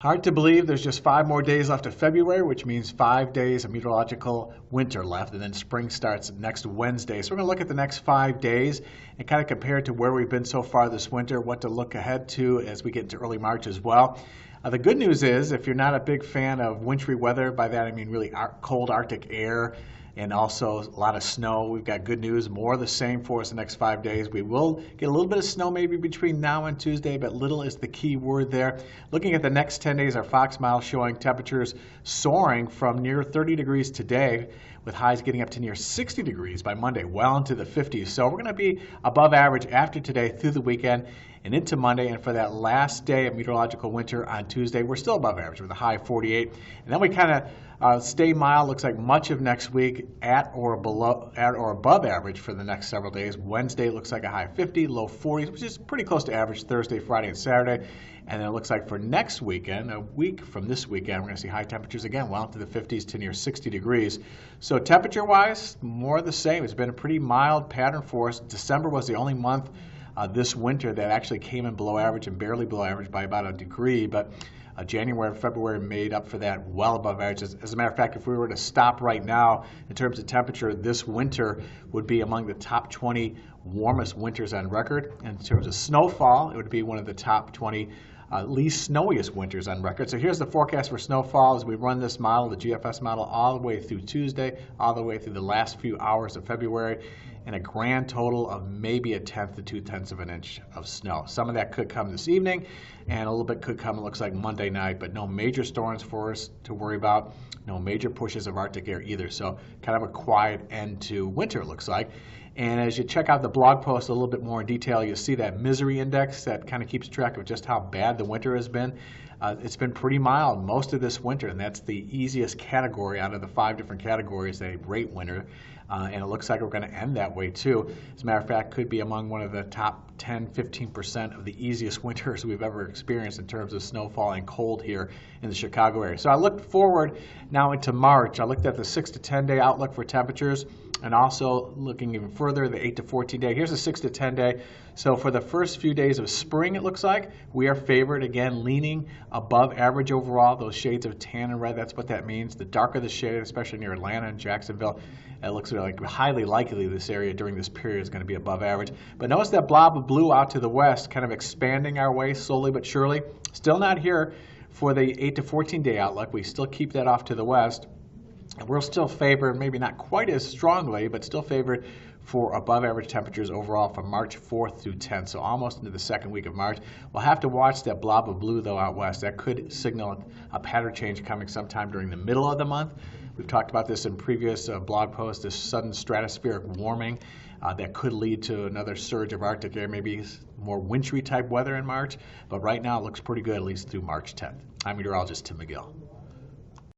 Hard to believe there's just 5 more days left of February, which means 5 days of meteorological winter left, and then spring starts next Wednesday. So we're going to look at the next 5 days and kind of compare it to where we've been so far this winter, what to look ahead to as we get into early March as well. The good news is, if you're not a big fan of wintry weather, by that I mean really cold Arctic air, and also a lot of snow. We've got good news, more of the same for us the next 5 days. We will get a little bit of snow maybe between now and Tuesday, but little is the key word there. Looking at the next 10 days, our Fox model showing temperatures soaring from near 30 degrees today, with highs getting up to near 60 degrees by Monday, well into the 50s. So we're going to be above average after today through the weekend and into Monday. And for that last day of meteorological winter on Tuesday, we're still above average with a high of 48. And then we kind of stay mild. Looks like much of next week at or above average for the next several days. Wednesday looks like a high of 50, low 40s, which is pretty close to average Thursday, Friday, and Saturday. And then it looks like for next weekend, a week from this weekend, we're going to see high temperatures again, well into the 50s to near 60 degrees. So temperature-wise, more of the same. It's been a pretty mild pattern for us. December was the only month this winter that actually came in below average and barely below average by about a degree. But January and February made up for that well above average. As a matter of fact, if we were to stop right now in terms of temperature, this winter would be among the top 20 warmest winters on record. In terms of snowfall, it would be one of the top 20 least snowiest winters on record. So here's the forecast for snowfall as we run this model, the GFS model, all the way through Tuesday, all the way through the last few hours of February, and a grand total of maybe 1/10 to 2/10 of an inch of snow. Some of that could come this evening, and a little bit could come, it looks like, Monday night, but no major storms for us to worry about, no major pushes of Arctic air either. So kind of a quiet end to winter, it looks like. And as you check out the blog post a little bit more in detail, you'll see that misery index that kind of keeps track of just how bad the winter has been. It's been pretty mild most of this winter, and that's the easiest category out of the 5 different categories they rate winter. And it looks like we're going to end that way too. As a matter of fact, could be among one of the top 10, 15% of the easiest winters we've ever experienced in terms of snowfall and cold here in the Chicago area. So I looked forward now into March. I looked at the 6 to 10 day outlook for temperatures, and also looking even further, the 8 to 14 day. Here's the 6 to 10 day. So for the first few days of spring, it looks like we are favored, again, leaning above average overall. Those shades of tan and red, that's what that means. The darker the shade, especially near Atlanta and Jacksonville, it looks like highly likely this area during this period is going to be above average. But notice that blob of blue out to the west, kind of expanding our way slowly but surely. Still not here for the 8 to 14 day outlook. We still keep that off to the west. And we're still favored, maybe not quite as strongly, but still favored for above average temperatures overall from March 4th through 10th, so almost into the second week of March. We'll have to watch that blob of blue, though, out west. That could signal a pattern change coming sometime during the middle of the month. We've talked about this in previous blog posts, this sudden stratospheric warming that could lead to another surge of Arctic air, maybe more wintry type weather in March. But right now it looks pretty good, at least through March 10th. I'm meteorologist Tim McGill.